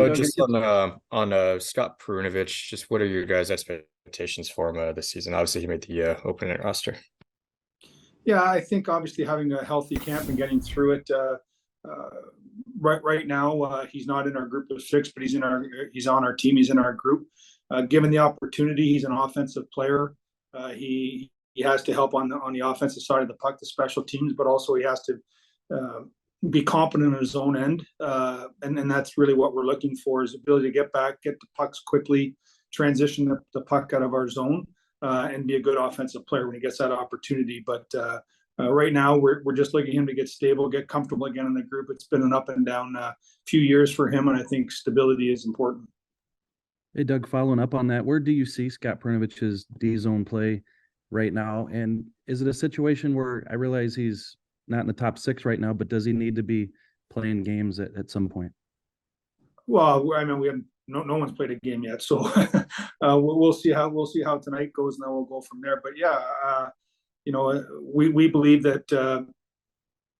Doug, Just on Scott Perunovich, just what are your guys' expectations for him this season? Obviously, he made the opening night roster. yeah, I think obviously having a healthy camp and getting through it. Uh, right now, he's not in our group of six, but he's on our team. He's in our group. Given the opportunity, he's an offensive player. He has to help on the offensive side of the puck, the special teams, but also he has to uh, be competent in his own end, and that's really what we're looking for: is ability to get back, get the pucks quickly, transition the puck out of our zone, and be a good offensive player when he gets that opportunity. But right now, we're just looking at him to get stable, get comfortable again in the group. It's been an up and down few years for him, and I think stability is important. Hey, Doug, following up on that, where do you see Scott Prinovich's D zone play right now? And is it a situation where I realize he's not in the top six right now, but does he need to be playing games at some point? Well, I mean, we have no one's played a game yet, so we'll see how tonight goes, and then we'll go from there. But yeah, we believe that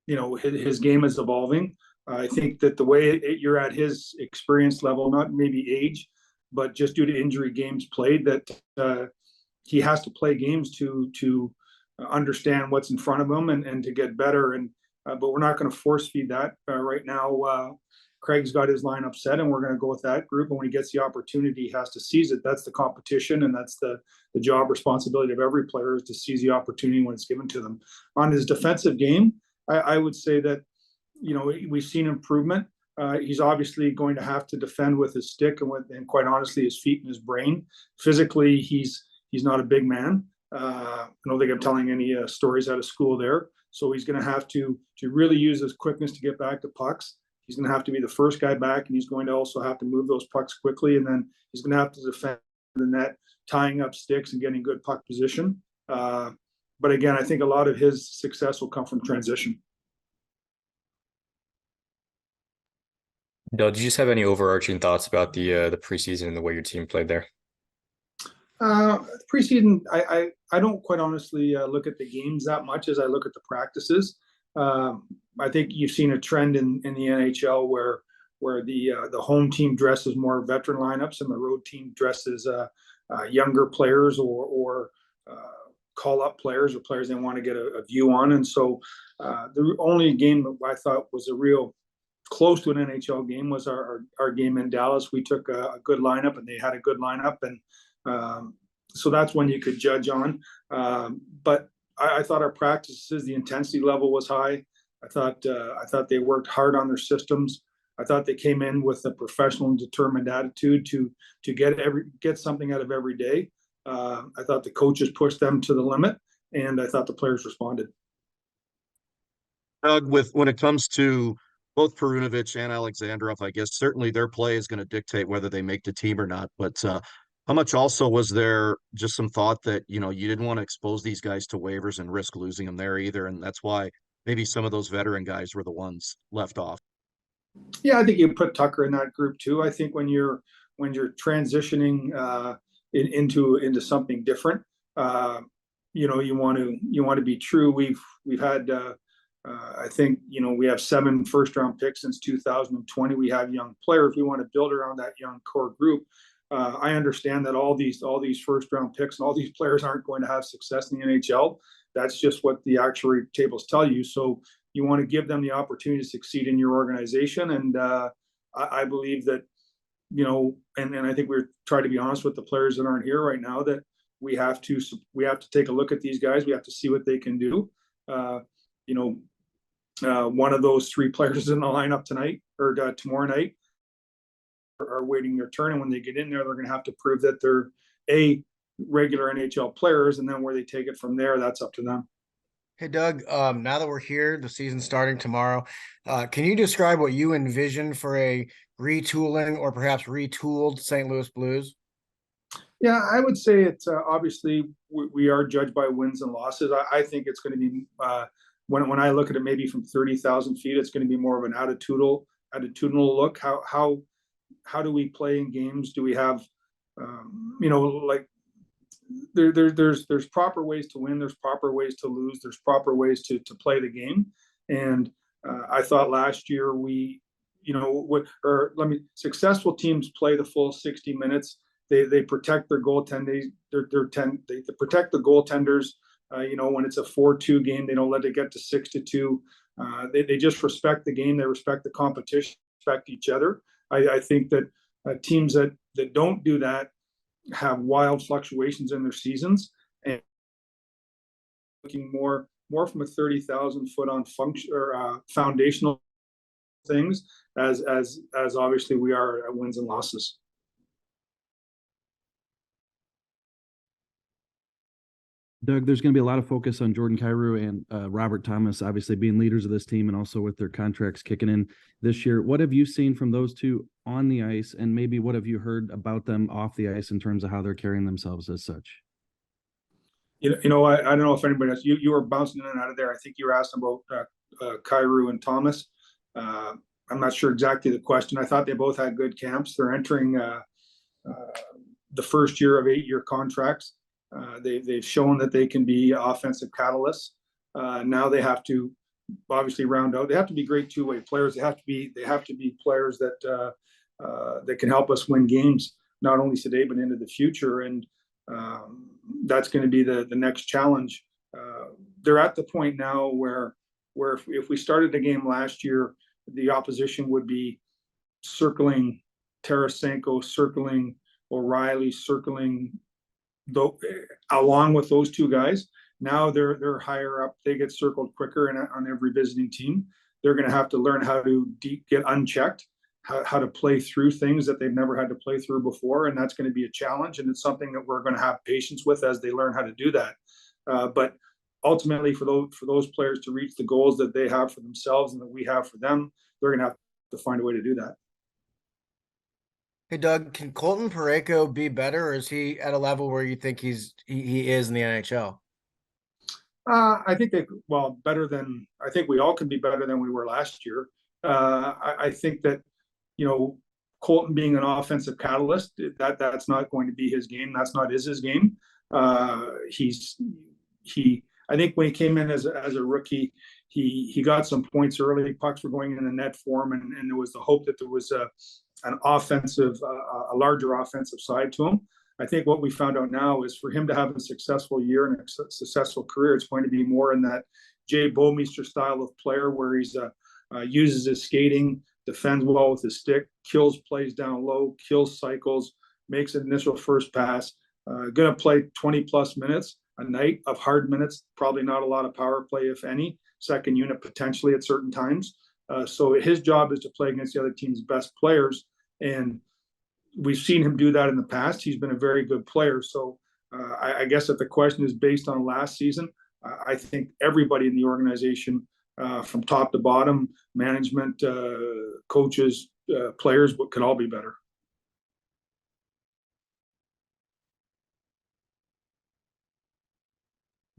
his game is evolving. I think that the way you're at his experience level, not maybe age, but just due to injury games played, that he has to play games to understand what's in front of him and to get better. And but we're not going to force feed that right now. Craig's got his lineup set, and we're going to go with that group. And when he gets the opportunity, he has to seize it. That's the competition, and that's the job responsibility of every player, is to seize the opportunity when it's given to them. On his defensive game, I would say that we've seen improvement. He's obviously going to have to defend with his stick and quite honestly, his feet and his brain. Physically, he's not a big man. I don't think I'm telling any stories out of school there. So he's going to have to really use his quickness to get back to pucks. He's going to have to be the first guy back, and he's going to also have to move those pucks quickly. And then he's going to have to defend the net, tying up sticks and getting good puck position. But again, I think a lot of his success will come from transition. Bill, did you just have any overarching thoughts about the preseason and the way your team played there? Preseason, I don't quite honestly look at the games that much as I look at the practices. I think you've seen a trend in the NHL where the home team dresses more veteran lineups and the road team dresses younger players or call up players or players they want to get a view on. And so the only game that I thought was a real close to an NHL game was our game in Dallas. We took a good lineup, and they had a good lineup, and so that's when you could judge on. But I thought our practices, the intensity level was high. I thought they worked hard on their systems. I thought they came in with a professional and determined attitude to get something out of every day. I thought the coaches pushed them to the limit, and I thought the players responded. Doug, when it comes to both Perunovich and Alexandrov, I guess certainly their play is going to dictate whether they make the team or not. But how much also was there just some thought that, you didn't want to expose these guys to waivers and risk losing them there either? And that's why maybe some of those veteran guys were the ones left off. Yeah, I think you put Tucker in that group too. I think when you're transitioning into something different, you want to be true. We've had I think we have 7 first-round picks since 2020. We have young players. We want to build around that young core group. I understand that all these first-round picks and all these players aren't going to have success in the NHL. That's just what the actuary tables tell you. So you want to give them the opportunity to succeed in your organization. And I believe that, and I think we're trying to be honest with the players that aren't here right now, that we have to take a look at these guys. We have to see what they can do. One of those 3 players in the lineup tonight or tomorrow night are waiting their turn. And when they get in there, they're going to have to prove that they're regular NHL players, and then where they take it from there, that's up to them. Hey, Doug, now that we're here, the season's starting tomorrow. Can you describe what you envision for a retooling or perhaps retooled St. Louis Blues? Yeah, I would say it's obviously we are judged by wins and losses. I think it's going to be when I look at it, maybe from 30,000 feet, it's going to be more of an attitudinal look. How do we play in games? Do we have there's proper ways to win, there's proper ways to lose, there's proper ways to play the game. And I thought last year we successful teams play the full 60 minutes. They protect their goaltenders. They protect the goaltenders. When it's a 4-2 game, they don't let it get to 6-2. They just respect the game. They respect the competition, respect each other. I think that teams that don't do that have wild fluctuations in their seasons, and looking more from a 30,000 foot on function or foundational things as obviously we are at wins and losses. Doug, there's going to be a lot of focus on Jordan Kyrou and Robert Thomas, obviously being leaders of this team and also with their contracts kicking in this year. What have you seen from those two on the ice, and maybe what have you heard about them off the ice in terms of how they're carrying themselves as such? I don't know if anybody else, you were bouncing in and out of there. I think you were asking about Kyrou and Thomas. I'm not sure exactly the question. I thought they both had good camps. They're entering the first year of 8-year contracts. They've shown that they can be offensive catalysts. Now they have to obviously round out. They have to be great two-way players. They have to be players that can help us win games, not only today but into the future. And that's going to be the next challenge. They're at the point now where if we started the game last year, the opposition would be circling Tarasenko, circling O'Reilly, circling along with those two guys. Now they're higher up. They get circled quicker on every visiting team. They're going to have to learn how to get unchecked, how to play through things that they've never had to play through before, and that's going to be a challenge. And it's something that we're going to have patience with as they learn how to do that. But ultimately, for those players to reach the goals that they have for themselves and that we have for them, they're going to have to find a way to do that. Hey, Doug, can Colton Parayko be better, or is he at a level where you think he is in the NHL? I think I think we all can be better than we were last year. I think that, Colton being an offensive catalyst, that's not going to be his game. That's not his game. I think when he came in as a rookie, he got some points early. Pucks were going in the net for him, and there was the hope that there was a larger offensive side to him. I think what we found out now is for him to have a successful year and a successful career, it's going to be more in that Jay Bouwmeester style of player where he's uses his skating, defends well with his stick, kills plays down low, kills cycles, makes an initial first pass. Going to play 20 plus minutes a night of hard minutes, probably not a lot of power play, if any, second unit potentially at certain times. So his job is to play against the other team's best players. And we've seen him do that in the past. He's been a very good player. So I guess if the question is based on last season, I think everybody in the organization, from top to bottom, management, coaches, players, could all be better.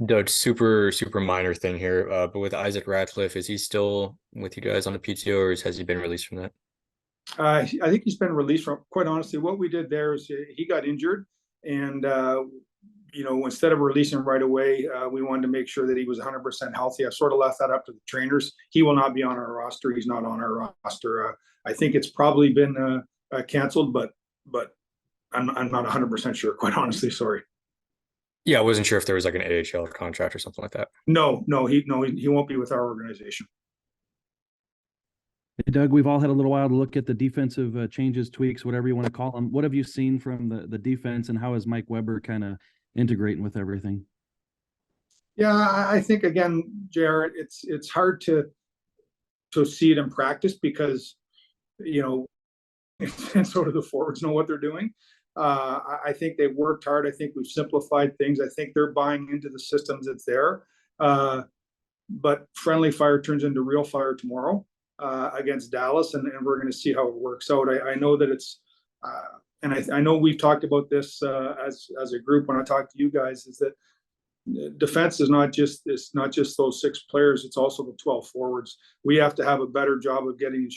Doug, super minor thing here, but with Isaac Ratcliffe, is he still with you guys on the PTO, or has he been released from that? I think he's been released from. Quite honestly, what we did there is he got injured, and instead of releasing him right away, we wanted to make sure that he was 100% healthy. I sort of left that up to the trainers. He will not be on our roster. He's not on our roster. I think it's probably been canceled, but I'm not 100% sure. Quite honestly, sorry. Yeah, I wasn't sure if there was like an AHL contract or something like that. No, he won't be with our organization. Hey, Doug, we've all had a little while to look at the defensive changes, tweaks, whatever you want to call them. What have you seen from the defense, and how is Mike Weber kind of integrating with everything? Yeah, I think again, JR, it's hard to see it in practice because and sort of the forwards know what they're doing. I think they've worked hard. I think we've simplified things. I think they're buying into the systems that's there. But friendly fire turns into real fire tomorrow against Dallas, and we're going to see how it works out. I know that it's, and I know we've talked about this as a group when I talk to you guys, is that defense is not just those 6 players. It's also the 12 forwards. We have to have a better job of getting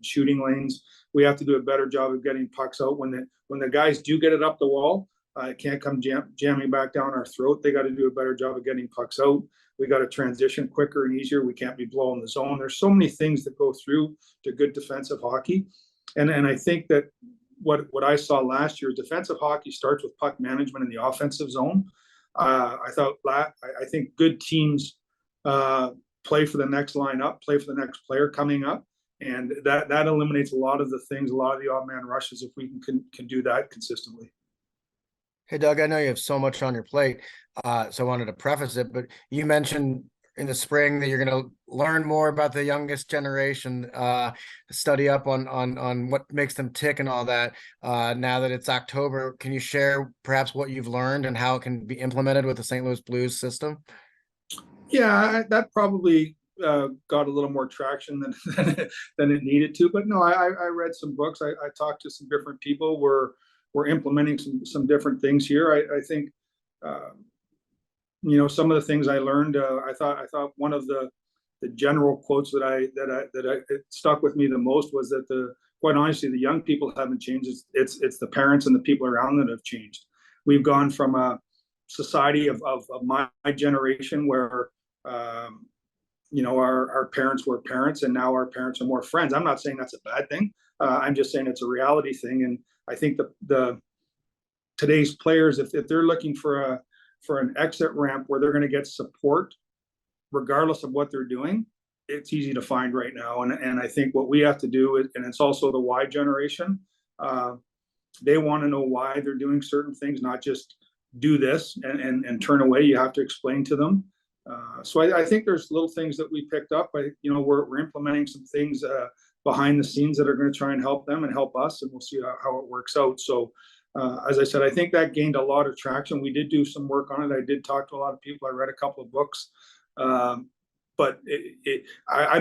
shooting lanes. We have to do a better job of getting pucks out when the guys do get it up the wall. It can't come jamming back down our throat. They got to do a better job of getting pucks out. We got to transition quicker and easier. We can't be blowing the zone. There's so many things that go through to good defensive hockey. And I think that what I saw last year, defensive hockey starts with puck management in the offensive zone. I think good teams play for the next line up, play for the next player coming up. And that eliminates a lot of the things, a lot of the odd man rushes, if we can do that consistently. Hey, Doug, I know you have so much on your plate, so I wanted to preface it, but you mentioned in the spring that you're going to learn more about the youngest generation, study up on what makes them tick and all that. Now that it's October, can you share perhaps what you've learned and how it can be implemented with the St. Louis Blues system? Yeah, that probably got a little more traction than it needed to. But no, I read some books. I talked to some different people. We're implementing some different things here. I think some of the things I learned. I thought one of the general quotes that it stuck with me the most was that quite honestly, the young people haven't changed. It's the parents and the people around that have changed. We've gone from a society of my generation where our parents were parents, and now our parents are more friends. I'm not saying that's a bad thing. I'm just saying it's a reality thing. And I think today's players, if they're looking for an exit ramp where they're going to get support, regardless of what they're doing, it's easy to find right now. And I think what we have to do is, and it's also the Y generation, they want to know why they're doing certain things, not just do this and turn away. You have to explain to them. So I think there's little things that we picked up. We're implementing some things behind the scenes that are going to try and help them and help us, and we'll see how it works out. So as I said, I think that gained a lot of traction. We did do some work on it. I did talk to a lot of people. I read a couple of books, but I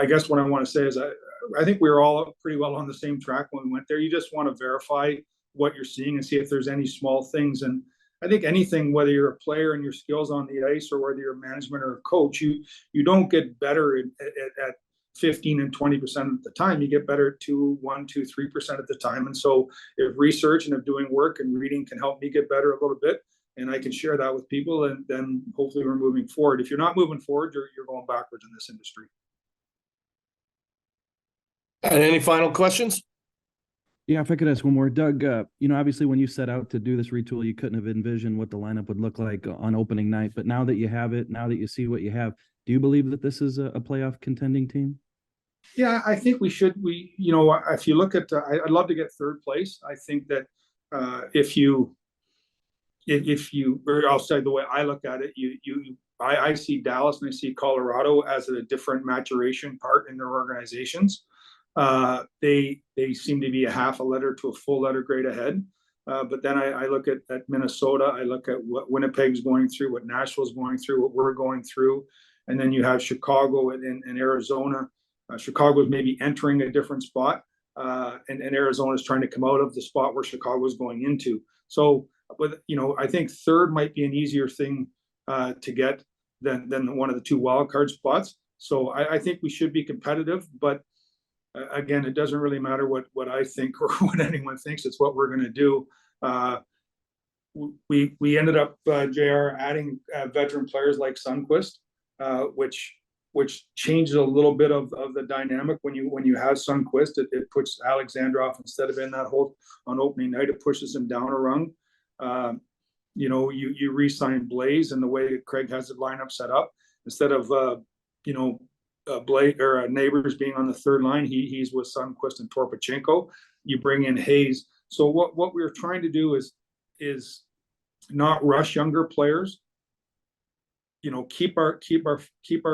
guess what I want to say is I think we were all pretty well on the same track when we went there. You just want to verify what you're seeing and see if there's any small things. And I think anything, whether you're a player and your skills on the ice or whether you're a management or a coach, you don't get better at 15 and 20% of the time. You get better at 1, 2, 3% of the time. And so if research and if doing work and reading can help me get better a little bit, and I can share that with people, and then hopefully we're moving forward. If you're not moving forward, you're going backwards in this industry. And any final questions? Yeah, if I could ask one more, Doug, obviously when you set out to do this retool, you couldn't have envisioned what the lineup would look like on opening night, but now that you have it, now that you see what you have, do you believe that this is a playoff contending team? Yeah, I think we should. If you look at, I'd love to get third place. I think that if you, or I'll say the way I look at it, I see Dallas and I see Colorado as a different maturation part in their organizations. They seem to be a half a letter to a full letter grade ahead. But then I look at Minnesota, I look at what Winnipeg's going through, what Nashville's going through, what we're going through. And then you have Chicago and Arizona. Chicago is maybe entering a different spot, and Arizona is trying to come out of the spot where Chicago is going into. So, I think third might be an easier thing to get than one of the two wild card spots. So I think we should be competitive, but again, it doesn't really matter what I think or what anyone thinks. It's what we're going to do. We ended up, JR, adding veteran players like Sundqvist, which changes a little bit of the dynamic when you have Sundqvist. It puts Alexandrov, instead of in that hole on opening night, it pushes him down a rung. You re-sign Blaze, and the way Craig has the lineup set up, instead of Blake or Neighbors being on the third line, he's with Sundqvist and Torpachenko. You bring in Hayes. So what we're trying to do is not rush younger players. Keep our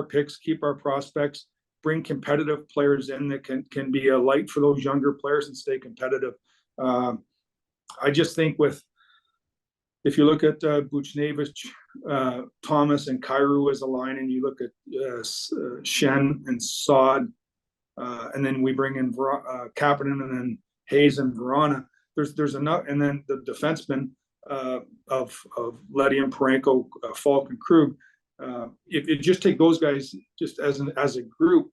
picks, keep our prospects, bring competitive players in that can be a light for those younger players and stay competitive. I just think if you look at Buchnevich, Thomas, and Kyrou as a line, and you look at Shen and Sod, and then we bring in Kapanen and then Hayes and Verona, there's enough, and then the defensemen of Leddy and Parenko, Falk and Krug. If you just take those guys just as a group,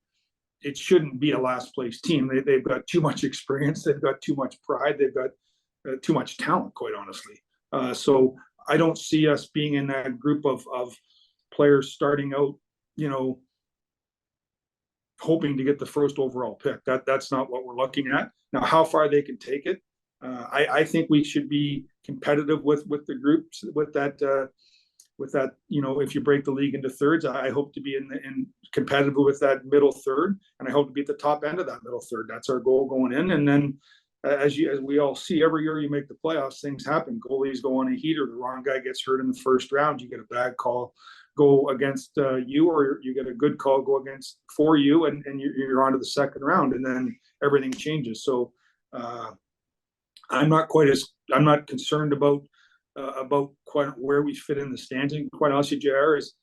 it shouldn't be a last place team. They've got too much experience. They've got too much pride. They've got too much talent, quite honestly. So I don't see us being in that group of players starting out, hoping to get the first overall pick. That's not what we're looking at. Now, how far they can take it, I think we should be competitive with the groups with that. If you break the league into thirds, I hope to be in competitive with that middle third, and I hope to be at the top end of that middle third. That's our goal going in. And then, as we all see, every year you make the playoffs, things happen. Goalies go on a heater. The wrong guy gets hurt in the first round. You get a bad call go against you, or you get a good call go against for you, and you're on to the second round, and then everything changes. So I'm not concerned about quite where we fit in the standing. Quite honestly, JR, is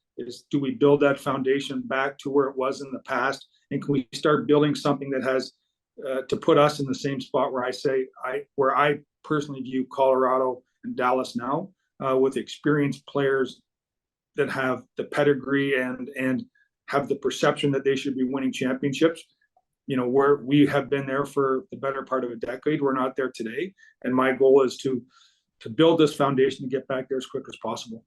do we build that foundation back to where it was in the past, and can we start building something that has to put us in the same spot where I personally view Colorado and Dallas now, with experienced players that have the pedigree and have the perception that they should be winning championships. Where we have been there for the better part of a decade, we're not there today. And my goal is to build this foundation to get back there as quick as possible.